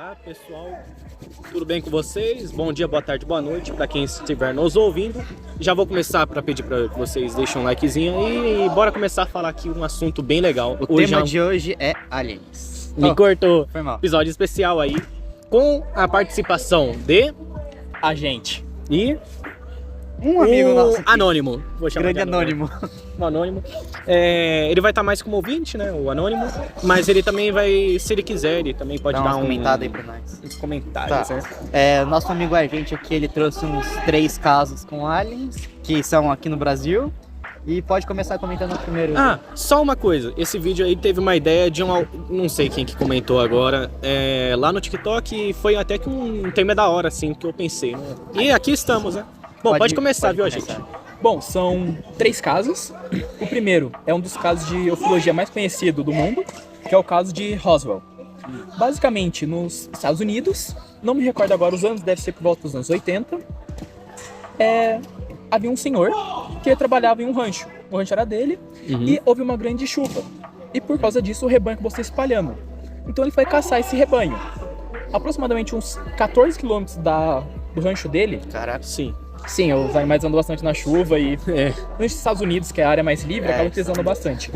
Olá, pessoal. Tudo bem com vocês? Bom dia, boa tarde, boa noite para quem estiver nos ouvindo. Já vou começar para pedir para que vocês deixem um likezinho aí e bora começar a falar aqui um assunto bem legal. O tema de hoje é aliens. Me cortou. Foi mal. Episódio especial aí com a participação de A gente. e Um amigo nosso aqui. Anônimo. Vou chamar Grande de anônimo. O Anônimo. Ele vai estar mais como ouvinte, né? O Anônimo. Mas ele também vai, se ele quiser, ele também pode dar uma comentada aí pra nós. uns comentários, Tá. né? Nosso amigo Argente aqui, ele trouxe uns 3 casos com aliens, que são aqui no Brasil. E pode começar comentando o primeiro. Ah, só uma coisa. Esse vídeo aí teve uma ideia de não sei quem que comentou agora. Lá no TikTok foi até que um tema da hora, assim, que eu pensei, né? E aqui estamos, né? Bom, pode começar, viu, começar. gente? Bom, são 3 casos. O primeiro é um dos casos de ufologia mais conhecido do mundo, que é o caso de Roswell. Basicamente, nos Estados Unidos, não me recordo agora os anos, deve ser por volta dos anos 80, havia um senhor que trabalhava em um rancho. O rancho era dele e houve uma grande chuva. E por causa disso, o rebanho acabou se espalhando. Então ele foi caçar esse rebanho. Aproximadamente uns 14 quilômetros do rancho dele. Caraca. Sim. Sim, os animais andam bastante na chuva e nos Estados Unidos, que é a área mais livre, acabam isso. pesando bastante.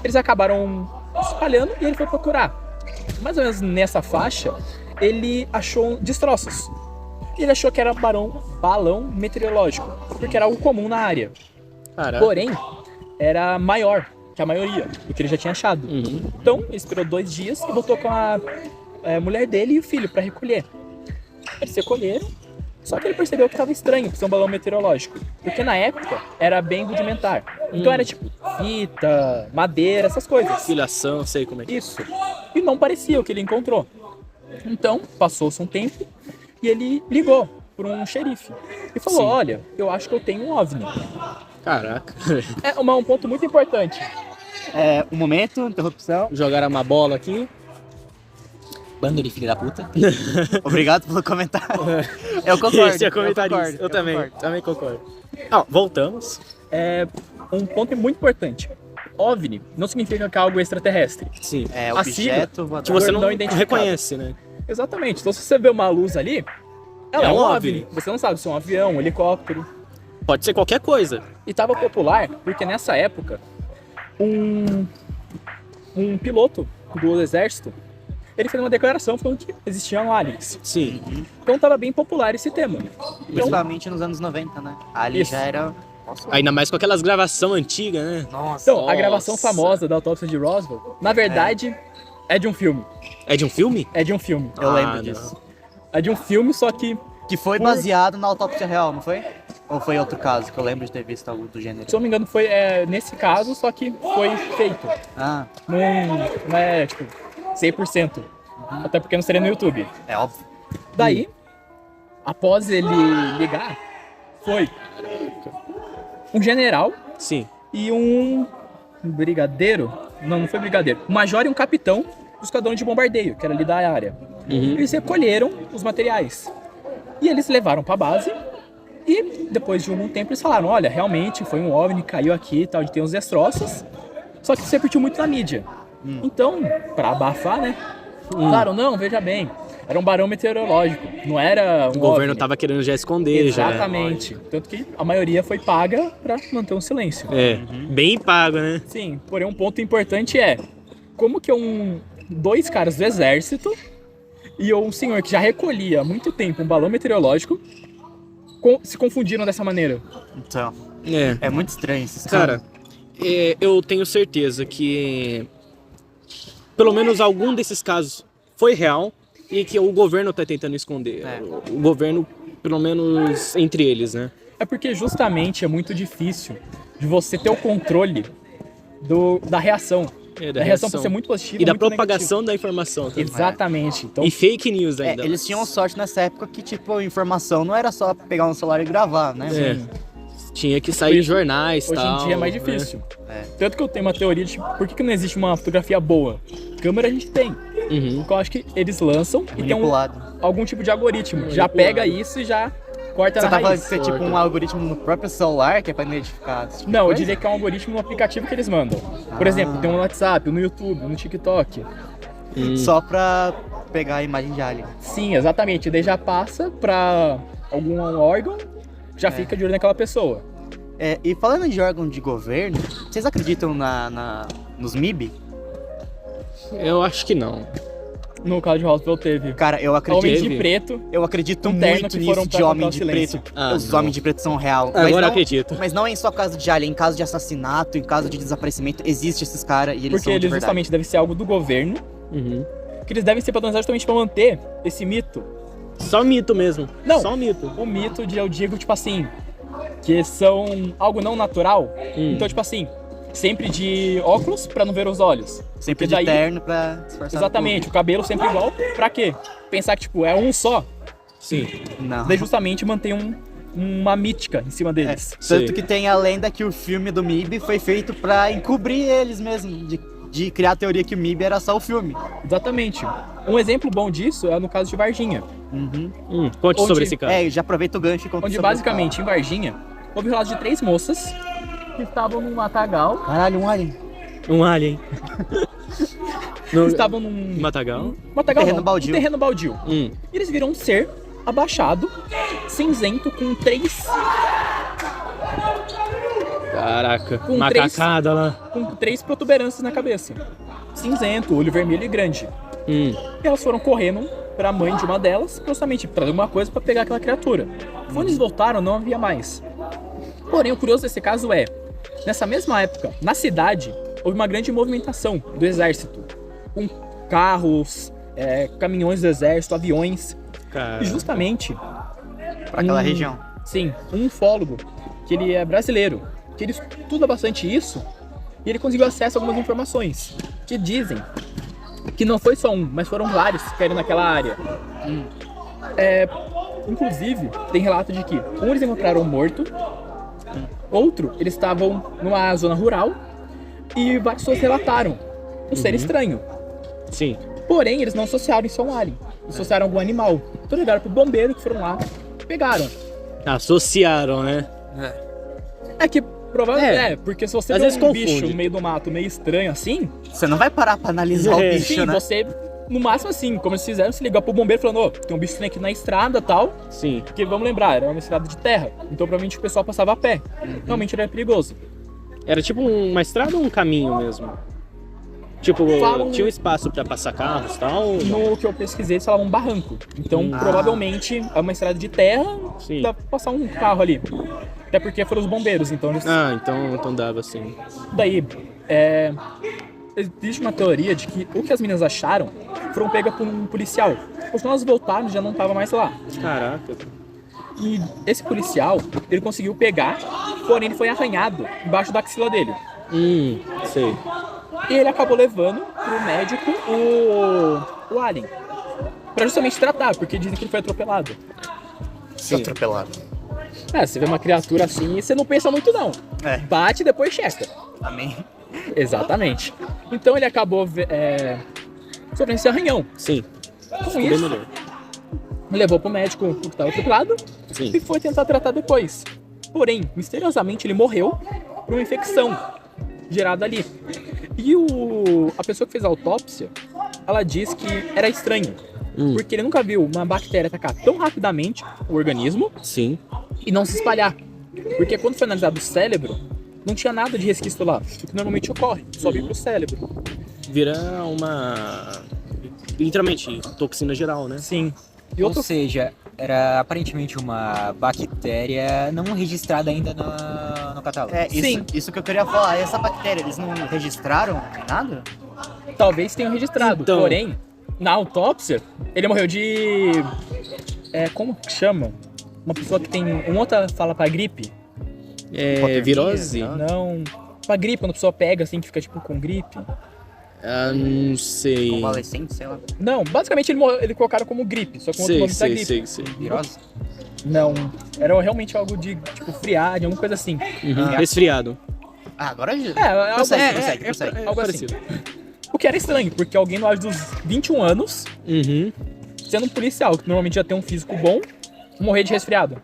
Eles acabaram se espalhando e ele foi procurar. Mais ou menos nessa faixa, ele achou destroços. E ele achou que era balão meteorológico, porque era algo comum na área. Caraca. Porém, era maior que a maioria, do que ele já tinha achado. Então, ele esperou 2 dias e voltou com a mulher dele e o filho para recolher. Eles recolheram. Só que ele percebeu que estava estranho por ser um balão meteorológico. Porque na época era bem rudimentar. Então era tipo fita, madeira, essas coisas. Filhação, sei como é que é. Isso. E não parecia o que ele encontrou. Então, passou-se um tempo e ele ligou para um xerife. E falou, Sim. olha, eu acho que eu tenho um OVNI. Caraca. É um ponto muito importante. Um momento, interrupção. Jogaram uma bola aqui. Bando de filho da puta. Obrigado pelo comentário. Eu concordo. Esse é comentarista. concordo, Eu também concordo. concordo. Voltamos. Um ponto muito importante. OVNI não significa que é algo extraterrestre. Sim. A Objeto Que voador. você não identificado. reconhece, né? Exatamente. Então se você vê uma luz ali, ela É é um um OVNI. OVNI. Você não sabe se é um avião, um helicóptero. Pode ser qualquer coisa. E estava popular porque nessa época um piloto do exército ele fez uma declaração falando que existiam aliens. Sim. Então estava bem popular esse tema. Então, Principalmente nos anos 90, né? Ali Isso. já era... Nossa, Ainda mais com aquelas gravações antigas, né? nossa. então a gravação Nossa. famosa da autópsia de Roswell, na verdade, é de um filme. É de um filme? É de um filme. Eu lembro não. disso. É de um filme, só que, Que foi baseado na autópsia real, não foi? Ou foi outro caso que eu lembro de ter visto algo do gênero? se eu não me engano, foi nesse caso, só que foi feito. Ah, Não é, tipo, 100%. Até porque não seria no YouTube. é óbvio. Daí, após ele ligar, foi um general Sim. e um brigadeiro. Não foi brigadeiro. Um major e um capitão do esquadrão de bombardeio, que era ali da área. Eles recolheram os materiais. E eles levaram pra base. E depois de algum tempo eles falaram, olha, realmente foi um OVNI, caiu aqui e tal, de ter uns destroços. Só que isso repercutiu muito na mídia. Então, pra abafar, né? Claro, não, veja bem. Era um balão meteorológico, não era um O governo OVNI. tava querendo já esconder, já. Exatamente. Tanto que a maioria foi paga pra manter um silêncio. Bem pago, né? Sim, porém um ponto importante é como que 2 caras do exército e um senhor que já recolhia há muito tempo um balão meteorológico se confundiram dessa maneira. Então, É. é muito estranho esses Cara, eu tenho certeza que pelo menos algum desses casos foi real e que o governo tá tentando esconder. O governo, pelo menos entre eles, né? É porque justamente é muito difícil de você ter o controle da reação. Da A reação pode ser muito positiva e da muito propagação da informação também. Exatamente. Então, E fake news ainda. Eles tinham sorte nessa época que, tipo, a informação não era só pegar um celular e gravar, né? Tinha que sair em jornais e hoje tal. em dia é mais né? difícil. Tanto que eu tenho uma teoria de por que não existe uma fotografia boa? Câmera a gente tem. Porque eu acho que eles lançam e tem Manipulado. algum tipo de algoritmo. Já pega isso e já corta Você na tá falando raiz. que tem tipo um algoritmo no próprio celular que é pra identificar esse tipo de Não, eu coisa? diria que é um algoritmo no aplicativo que eles mandam. Por exemplo, tem um no WhatsApp, no YouTube, no TikTok. Só pra pegar a imagem de alien. Sim, exatamente. Daí já passa pra algum órgão, já fica de olho naquela pessoa. E falando de órgão de governo, vocês acreditam nos MIB? Eu acho que não. No caso de Roswell teve Cara, eu homens acredito. de preto. Eu acredito Um terno muito que foram nisso pra de homem contar o de silêncio. preto. Os não. homens de preto são real. Agora não, eu acredito. Mas não é só caso de alien, em caso de assassinato, em caso de desaparecimento, existe esses caras e eles Porque são de eles verdade. justamente devem ser algo do governo, Uhum. que eles devem ser patronizados justamente pra manter esse mito. Só mito mesmo. Não. Só mito. O mito de, eu digo, tipo assim, que são algo não natural. Então, tipo assim, sempre de óculos pra não ver os olhos. Sempre Porque daí- de terno pra disfarçar. Exatamente, o cabelo sempre igual. Pra quê? Pensar que, tipo, é um só. Sim. Não. Daí justamente mantém uma mítica em cima deles. Tanto Sim. que tem a lenda que o filme do MIB foi feito pra encobrir eles mesmo, de criar a teoria que o MIB era só o filme. Exatamente. Um exemplo bom disso é no caso de Varginha. Conte Onde- sobre esse caso. Já aproveita o gancho e conta Onde sobre basicamente em Varginha houve o relato de 3 moças que estavam num matagal. Caralho, um alien. Um alien. No Estavam num Matagal. matagal, terreno não, baldio. um terreno baldio. Hum. E eles viram um ser abaixado, cinzento, com 3 Caraca. Com Macacada lá. protuberâncias na cabeça. Cinzento, olho vermelho e grande. Hum. E elas foram correndo pra mãe de uma delas, justamente pra trazer alguma coisa pra pegar aquela criatura. Quando eles voltaram, não havia mais. Porém, o curioso desse caso é, nessa mesma época, na cidade, houve uma grande movimentação do exército. Com carros, caminhões do exército, aviões. Cara. E justamente, Pra aquela região. sim, um ufólogo, que ele é brasileiro, que ele estuda bastante isso, e ele conseguiu acesso a algumas informações, que dizem que não foi só um, mas foram vários que caíram naquela área. Inclusive, tem relato de que um eles encontraram morto, outro eles estavam numa zona rural, e várias pessoas relataram um ser estranho. Sim. Porém, eles não associaram isso a um alien, eles associaram a algum animal. Então ligaram pro bombeiro que foram lá, pegaram. Associaram, né? É que provavelmente porque se você Às vê vezes um confunde. bicho no meio do mato meio estranho assim, Você não vai parar pra analisar o bicho, sim, né? você, no máximo assim, como eles fizeram, se ligar pro bombeiro falando, ô, tem um bicho estranho aqui na estrada e tal, Sim. porque vamos lembrar, era uma estrada de terra, então provavelmente o pessoal passava a pé, realmente era perigoso. Era tipo uma estrada ou um caminho mesmo? Tipo, Falam- tinha um espaço pra passar carros e tal? No que eu pesquisei, eles falavam um barranco, então provavelmente é uma estrada de terra, Sim. dá pra passar um carro ali. Até porque foram os bombeiros, então eles... Ah, então dava assim. Daí, existe uma teoria de que o que as meninas acharam foram pegas por um policial. Quando elas voltaram, já não tava mais lá. Caraca. E esse policial, ele conseguiu pegar, porém ele foi arranhado embaixo da axila dele. Sei. E ele acabou levando pro médico o alien. Pra justamente tratar, porque dizem que ele foi atropelado. Seu atropelado. Você vê uma criatura assim e você não pensa muito não. Bate e depois checa. Amém. Exatamente. Então ele acabou sofrendo esse arranhão. Sim. Com Ficou bem isso, melhor. levou pro médico que estava atropelado Sim. e foi tentar tratar depois. Porém, misteriosamente ele morreu por uma infecção gerada ali. E a pessoa que fez a autópsia, ela diz que era estranho. Porque ele nunca viu uma bactéria atacar tão rapidamente o organismo Sim. e não se espalhar. Porque quando foi analisado o cérebro, não tinha nada de resquício lá. O que normalmente ocorre, só vir pro cérebro. Vira uma... literalmente, toxina geral, né? Sim. E Ou outro seja, era aparentemente uma bactéria não registrada ainda no catálogo. Sim. Isso que eu queria falar. Essa bactéria, eles não registraram nada? talvez tenham registrado. Então. Porém, na autópsia, ele morreu de... como que chama? Uma pessoa que tem... Uma outra fala pra gripe. Virose? Não... Pra gripe, quando a pessoa pega, assim, que fica tipo com gripe. Ah, não sei. Convalescente, sei lá. Não, basicamente ele colocaram como gripe, só com outro nome da gripe. sei. Virose? Não, era realmente algo de, tipo, friagem, alguma coisa assim. Resfriado. Ah, agora já. Prossegue. Algo assim. O que era estranho, porque alguém no auge dos 21 anos, sendo um policial, que normalmente já tem um físico bom, morrer de resfriado.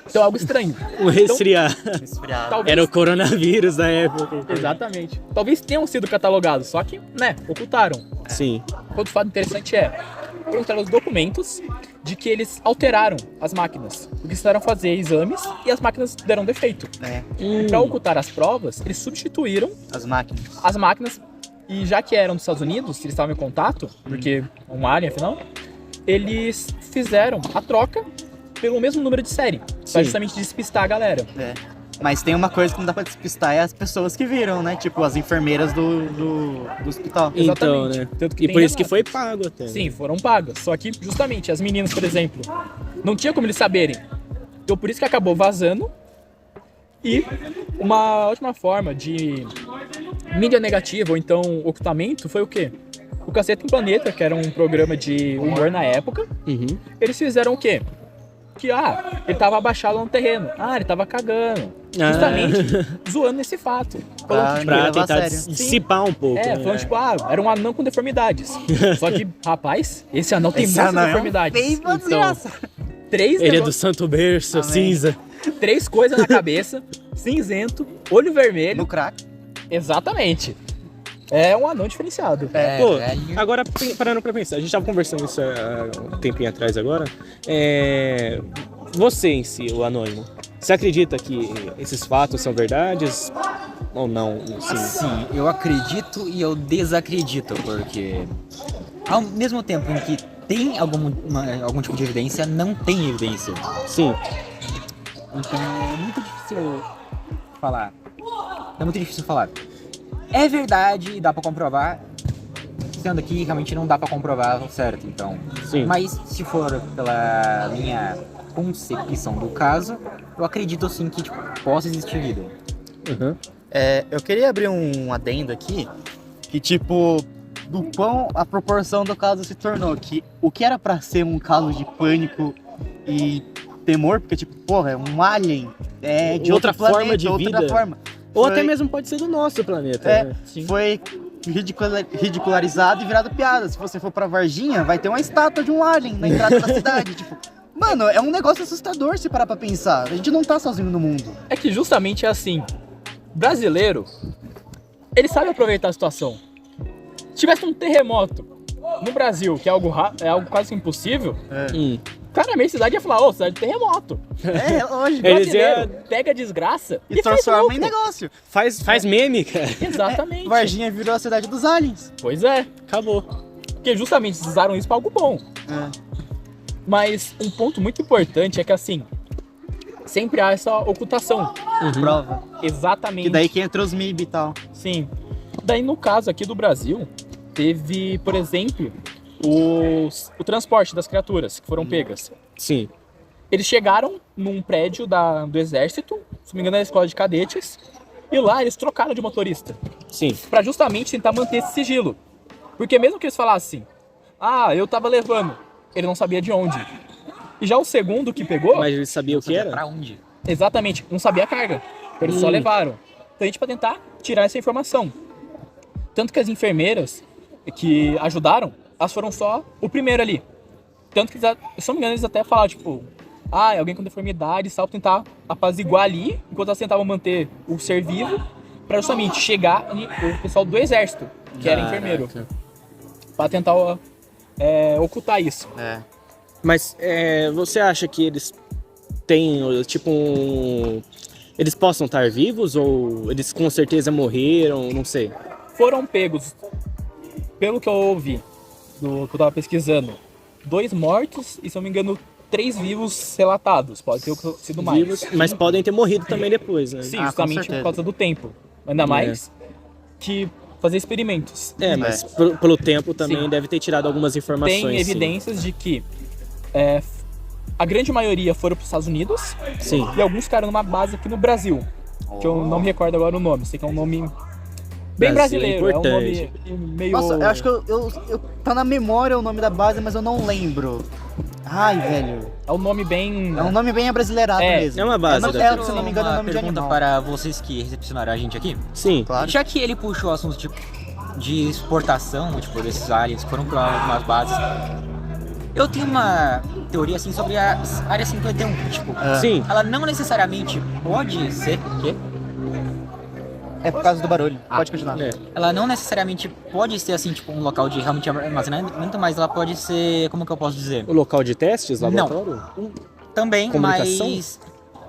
Então é algo estranho. Um resfriado. Resfriado. Talvez, Era o coronavírus da época. exatamente. Talvez tenham sido catalogados, só que, né, ocultaram. Sim. outro fato interessante foram encontrados os documentos de que eles alteraram as máquinas. Porque eles tentaram fazer exames e as máquinas deram defeito. Para ocultar as provas, eles substituíram as máquinas. E já que eram dos Estados Unidos, eles estavam em contato, porque um alien, afinal, eles fizeram a troca pelo mesmo número de série. Pra justamente despistar a galera. Mas tem uma coisa que não dá pra despistar, é as pessoas que viram, né? Tipo, as enfermeiras do hospital. Então, né? Tanto que E tem por isso que relato. foi pago até. Sim, foram pagas. Só que, justamente, as meninas, por exemplo, não tinha como eles saberem. Então, por isso que acabou vazando. E uma ótima forma de mídia negativa, ou então ocultamento, foi o quê? O Caceta em Planeta, que era um programa de humor na época, eles fizeram o quê? Que, ele tava abaixado no terreno. Ele tava cagando. Justamente zoando esse fato. Falando que, Pra levar a tentar sério. dissipar um pouco. né? falando tipo, era um anão com deformidades. Só que, rapaz, esse anão tem muitas deformidades. Então, 3 ele é do Santo Berço, Amém. cinza. 3 coisas na cabeça, cinzento, olho vermelho. No crack. Exatamente. É um anão diferenciado. Pô, velho. agora parando pra pensar, a gente tava conversando isso há um tempinho atrás agora. Você em si, o anônimo, você acredita que esses fatos são verdades ou não? Sim. Sim, eu acredito e eu desacredito, porque ao mesmo tempo em que tem algum tipo de evidência, não tem evidência. Sim. Então é muito difícil falar. É verdade, dá pra comprovar. Sendo aqui, realmente não dá pra comprovar certo, então. Sim. Mas se for pela minha concepção do caso, eu acredito sim que possa existir vida. Uhum. Eu queria abrir um adendo aqui, que tipo, do quão a proporção do caso se tornou, que o que era pra ser um caso de pânico e temor, porque tipo, porra, é um alien, de Outra outro planeta, forma de outra vida. forma. Ou Foi- até mesmo pode ser do nosso planeta. É, né? foi ridicularizado e virado piada. Se você for pra Varginha, vai ter uma estátua de um alien na entrada da cidade, tipo... Mano, é um negócio assustador se parar pra pensar. A gente não tá sozinho no mundo. É que justamente é assim. Brasileiro, ele sabe aproveitar a situação. Se tivesse um terremoto no Brasil, que é algo quase impossível, claramente a cidade ia falar, cidade de terremoto. Lógico. Eles Brasileiro pega a desgraça E faz transforma em lucro. negócio. Faz meme, cara. Exatamente. Varginha virou a cidade dos aliens. Pois é. Acabou. Porque justamente eles usaram isso pra algo bom. Mas um ponto muito importante é que assim, sempre há essa ocultação. Prova. Exatamente. Que daí que entra os MIB e tal. Sim. Daí no caso aqui do Brasil, teve, por exemplo, o transporte das criaturas que foram pegas. Sim. Eles chegaram num prédio do exército, se não me engano era a escola de cadetes, e lá eles trocaram de motorista. Sim. Pra justamente tentar manter esse sigilo. Porque mesmo que eles falassem, eu tava levando, ele não sabia de onde. E já o segundo que pegou, Mas ele sabia o que era? Pra onde? exatamente, não sabia a carga. Eles só levaram. Então a gente pra tentar tirar essa informação. Tanto que as enfermeiras que ajudaram, elas foram só o primeiro ali. Tanto que, se não me engano, eles até falaram, tipo, é alguém com deformidade e tal, tentar apaziguar ali, enquanto elas tentavam manter o ser vivo, pra justamente chegar o pessoal do exército, que era enfermeiro, pra tentar ocultar isso. Mas você acha que eles têm, tipo, eles possam estar vivos ou eles com certeza morreram, não sei. Foram pegos, pelo que eu ouvi, que eu tava pesquisando, 2 mortos e, se não me engano, 3 vivos relatados. Pode ter sido mais. Vivos, mas podem ter morrido também depois, né? Sim, com justamente certeza. por causa do tempo. Ainda mais que fazer experimentos. Mas pelo tempo também Sim. deve ter tirado algumas informações. Tem evidências de que a grande maioria foram para os Estados Unidos Sim. e alguns ficaram numa base aqui no Brasil, que eu não me recordo agora o nome. Sei que é um nome bem Brasil é brasileiro, é um importante. nome meio... Nossa, eu acho que eu tá na memória o nome da base, mas eu não lembro. Ai, velho. É um nome bem... É um nome bem abrasileirado mesmo. É uma base Não, da se eu não me engano, é o nome de pergunta animal. para vocês que recepcionaram a gente aqui. Sim. Claro. Já que ele puxou o assunto de exportação, desses aliens que foram para algumas bases, eu tenho uma teoria assim sobre a Área 51. Sim. Ela não necessariamente pode ser o quê? É por causa do barulho. Pode continuar. É. Ela não necessariamente pode ser assim, tipo, um local de realmente armazenamento, mas ela pode ser, como que eu posso dizer? O local de testes, Não. laboratório? Também, Comunicação? mas...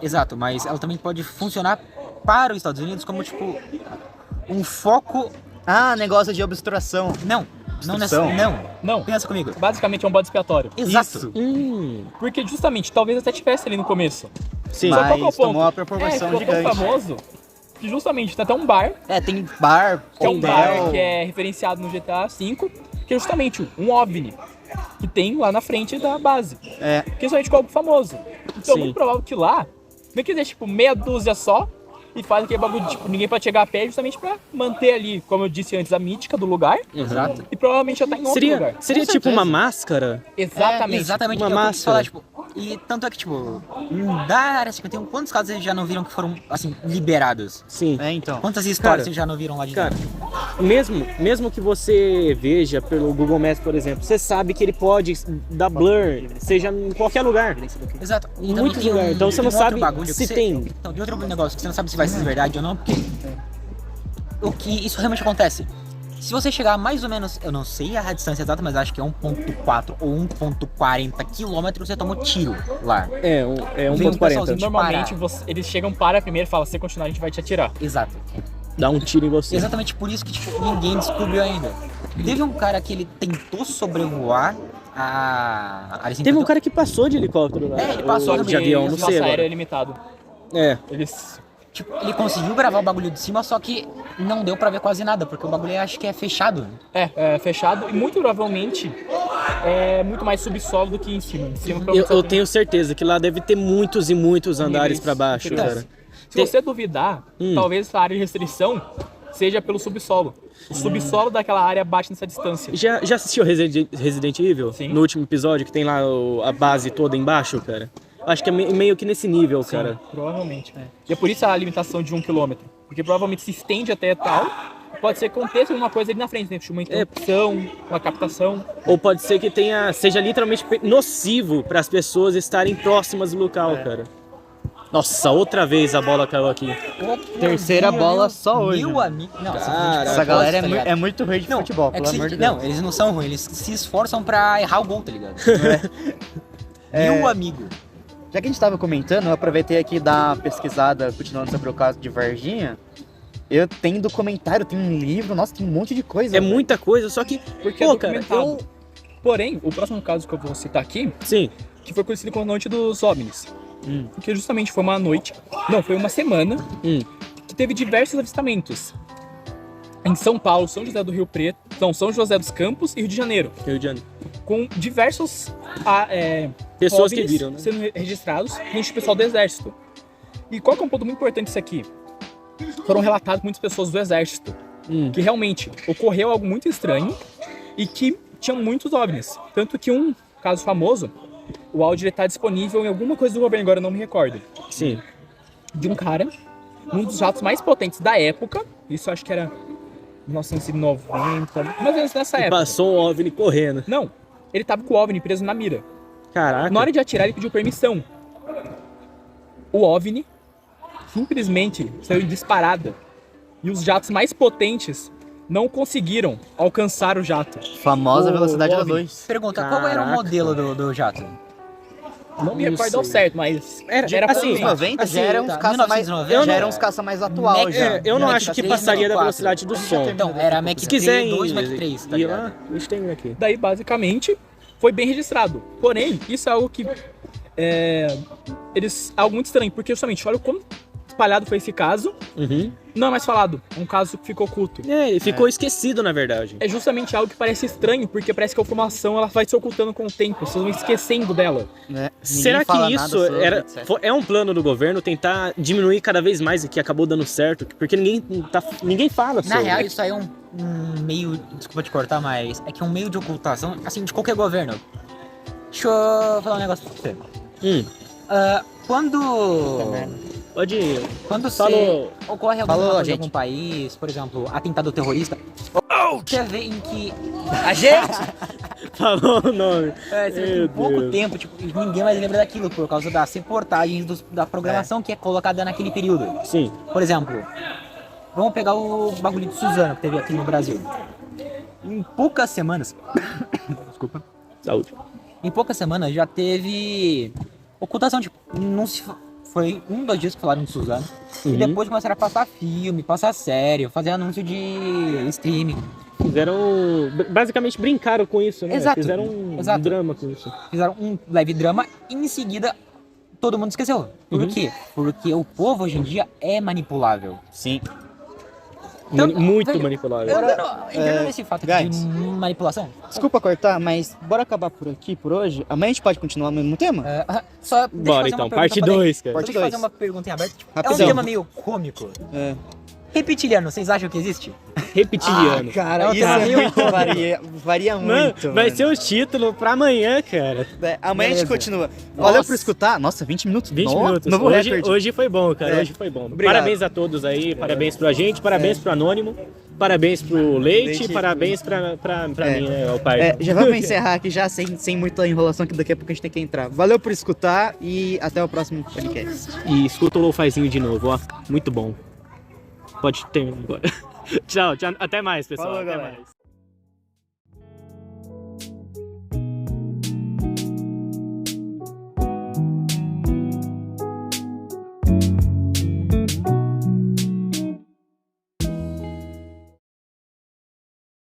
Exato, mas ela também pode funcionar para os Estados Unidos como, tipo, um foco... Ah, negócio de obturação. Não Obstrução? Não. pensa comigo. Basicamente é um bode expiatório. Exato. Isso. Porque justamente, talvez até tivesse ali no começo. Sim. Só qual que é o Mas ponto? tomou uma proporção ficou tão gigante. famoso que justamente tem até um bar, Tem bar, que é um hotel. bar que é referenciado no GTA V, que é justamente um OVNI que tem lá na frente da base. É. Que é justamente algo famoso. Então é Sim. muito provável que lá, não quiser tipo meia dúzia só, e faz aquele bagulho de tipo, ninguém pode chegar a pé justamente pra manter ali, como eu disse antes, a mística do lugar. Exato. E provavelmente já tá em outro lugar. Seria Com tipo certeza. uma máscara? Exatamente. Exatamente. Uma eu quis máscara. falar, tipo... E tanto é que, tipo... Da Área 51, quantos casos vocês já não viram que foram, assim, liberados? Sim. Então. Quantas histórias Cara, vocês já não viram lá de Cara, dentro? mesmo que você veja pelo Google Maps, por exemplo, você sabe que ele pode dar blur, seja em qualquer lugar. Exato. E Em também muitos tem lugares. Então você não outro sabe bagulho que se você- tem. Então, tem outro negócio que você não sabe se vai ser verdade ou não, porque... O que isso realmente acontece? Se você chegar mais ou menos, eu não sei a distância exata, mas acho que é 1.4 ou 1.40 quilômetros, você toma tiro lá. É Vem um 1.40. pessoalzinho de- Normalmente parar. eles chegam para primeiro e falam, se você continuar a gente vai te atirar. Exato. Dá um tiro em você. Exatamente por isso que tipo, ninguém descobriu ainda. Teve um cara que ele tentou sobrevoar a área 51. Teve um cara que passou de helicóptero lá. Ele passou Ou também, de avião, ele não Nossa sei aéreo é agora. limitado. É. Eles... Tipo, ele conseguiu gravar o bagulho de cima, só que não deu pra ver quase nada, porque o bagulho acho que é fechado. É fechado e muito provavelmente é muito mais subsolo do que em cima. Em cima Eu tenho certeza que lá deve ter muitos e muitos andares pra baixo, Então, cara. Se você duvidar, Hum. talvez essa área de restrição seja pelo subsolo. O subsolo daquela área bate nessa distância. Já assistiu Resident Evil? Sim. No último episódio, que tem lá a base toda embaixo, cara? Acho que é meio que nesse nível, cara. Provavelmente. E é por isso a limitação de 1 km. Porque provavelmente se estende até tal. Pode ser que aconteça alguma coisa ali na frente, né? Tipo uma interrupção, uma captação. Ou pode ser que seja literalmente nocivo para as pessoas estarem próximas do local, cara. Nossa, outra vez a bola caiu aqui. Terceira bola só hoje. Meu amigo. Não, Cara, Essa galera tá ligado? é muito ruim de futebol, É pelo que amor de não, Deus. eles não são ruins, eles se esforçam pra errar o gol, tá ligado? Meu amigo. Já que a gente tava comentando, eu aproveitei aqui e dar uma pesquisada, continuando sobre o caso de Varginha. Eu tenho documentário, tenho um livro, nossa, tem um monte de coisa. É velho. muita coisa, só que, Porque pô, é cara, documentado. Porém, o próximo caso que eu vou citar aqui, sim, que foi conhecido como a Noite dos OVNIs. Porque justamente foi uma noite, não, foi uma semana, que teve diversos avistamentos. Em São Paulo, São José do Rio Preto, São José dos Campos e Rio de Janeiro. Rio de Janeiro. Com diversos Pessoas que OVNIs viram, né? sendo registrados, gente pessoal do Exército. E qual que é um ponto muito importante disso aqui? Foram relatados muitas pessoas do Exército, que realmente ocorreu algo muito estranho e que tinham muitos OVNIs. Tanto que um caso famoso, o áudio está disponível em alguma coisa do governo, agora eu não me recordo, Sim. de um cara, um dos jatos mais potentes da época, isso eu acho que era 1990, mais ou menos nessa E época. passou um OVNI correndo. Não, ele tava com o OVNI preso na mira. Caraca. Na hora de atirar, ele pediu permissão. O OVNI simplesmente saiu em disparada. E os jatos mais potentes não conseguiram alcançar o jato. Famosa O velocidade da OVNI. 2. Pergunta, qual era o Caraca. modelo do jato? Não me Não recordo ao sei. certo, mas Era assim, Anos 90 assim, já eram uns tá, caça mais, 1990, já eram uns caça mais atual Mac- já. Eu não Mac acho que 3, passaria da 4. velocidade do som. Então, era Mac Se quiser 2, Mac ir 3, tá ir ligado? lá, a gente tem aqui. daí basicamente foi bem registrado. Porém, isso é algo que algo muito estranho, porque justamente olha como espalhado foi esse caso, não é mais falado, é um caso que ficou oculto. Ele ficou esquecido, na verdade. É justamente algo que parece estranho, porque parece que a informação ela vai se ocultando com o tempo, vocês vão esquecendo dela. Né? Será Ninguém que fala isso nada sobre, etc. é um plano do governo tentar diminuir cada vez mais e que acabou dando certo? Porque ninguém fala Na sobre. real, isso aí é um meio... Desculpa te cortar, mas... É que é um meio de ocultação, assim, de qualquer governo. Deixa eu falar um negócio pra você. Pode ir. Quando Falou. ocorre alguma Falou, coisa em gente. algum país, por exemplo, atentado terrorista, você vê em que... A gente! Falou o nome. Você vê que Meu em pouco Deus. tempo, tipo, ninguém mais lembra daquilo por causa das reportagens da programação que é colocada naquele período. Sim. Por exemplo, Vamos pegar o bagulho de Suzano que teve aqui no Brasil. Em poucas semanas. Desculpa. Saúde. Em poucas semanas já teve ocultação, tipo, não se. Foi 2 dias que falaram de Suzano. E depois começaram a passar filme, passar série, fazer anúncio de streaming. Fizeram. Basicamente brincaram com isso, né? Exato. Fizeram um Exato. drama com isso. Fizeram um leve drama e em seguida todo mundo esqueceu. Por quê? Porque o povo hoje em dia é manipulável. Sim. Muito velho, manipulável. Entrando nesse fato guys. de manipulação, Desculpa cortar, mas bora acabar por aqui por hoje. Amanhã a gente pode continuar no mesmo tema? só deixa eu Bora fazer então, uma parte pergunta pra 2, cara. Deixa eu Parte fazer uma pergunta em aberto. Tipo, é um Rapidão. tema meio cômico. É. Reptiliano, vocês acham que existe? Reptiliano. Cara, É um isso tema meio muito varia Mano, muito. vai mano. ser o título pra amanhã, cara. Amanhã a gente Beleza. continua. Valeu Nossa. por escutar. Nossa, 20 minutos. 20 Nossa, minutos. Novo Hoje, recorde. hoje foi bom, cara. É. Hoje foi bom. Obrigado. Parabéns a todos aí. Parabéns pra gente, parabéns pro Anônimo, parabéns pro Leite, Leite. parabéns pra mim, né, o pai. Já vamos encerrar aqui já, sem muita enrolação, que daqui a pouco a gente tem que entrar. Valeu por escutar e até o próximo podcast. E escuta o Lo-Fizinho de novo, ó. Muito bom. Pode terminar agora. Tchau, até mais, pessoal. Falou, até galera. mais.